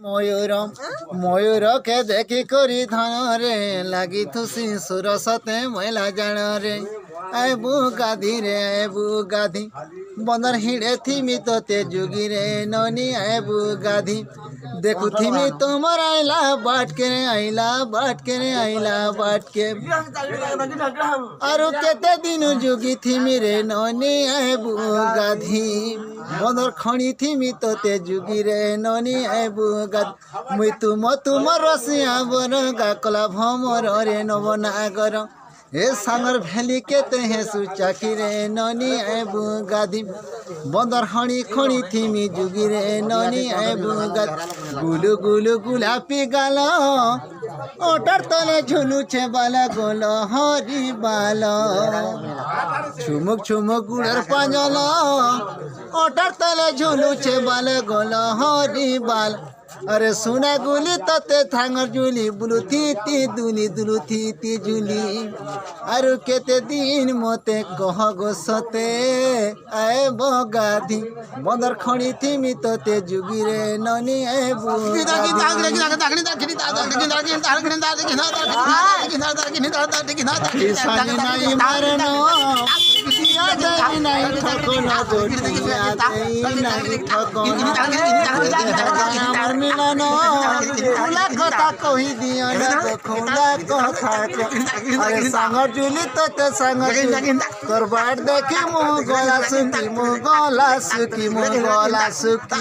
ময়ূর ময়ূর কে দেখি করি ধান রে লাগি থুসি সুরসতে ময়লা জাণ রে আইবু গাধি রে আইবু গাধি বন্দর হিড়ে থিমি তোতে যুগি রে ননি আইবু গাধি দেখু থিমি তোমার আইলা বাটকে রে আইলা বাটকে রে আইলা বাটকে আর কেতে দিন যুগি থিমি রে ননি আইবু গাধি বন্দর খনি থিমি তোতে যুগি রে ননি আইবু গাধি মুই তুম রসিয়া বর গাকলা ভমর রে নবনাগর ए सांगर भैली के ते सुचाकी रे ननी आबू गाधी बंदर हणी खणी थीमी जुगी रे ननी आबू गाधी गुलु गुलु गुलापी गाल ओटर तले झुलू छे बाला गोल हरी बाल छुमुक छुमुक गुड़र पांजल ओटर तले झुलू छे बाला गोल हरी बाल अरे सुना गुली तते थांगर जुली बुलु थी दुली दुलु थी जुली अरु केते दिन मोते कह गोसते आए बगाधी बंदर खणी थी मी तते जुगी रे ननी आए मिलन कथा कही दिया अरे सांगर जुली तो सांगर तोर बाट देखी मुँह गला सुखी मुँह गला सुखी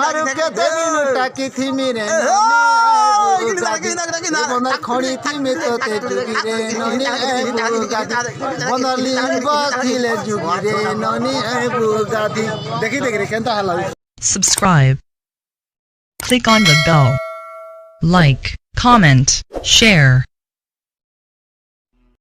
अरे केते दिन टाकी थी मेरे खड़ी थी में तोते जुगी रे ननी आबू गाधी बंदर लिंग थिले जुगी रे ननी आबू गाधी देखी रे केनता हला Subscribe. Click on the bell. Like, comment, share.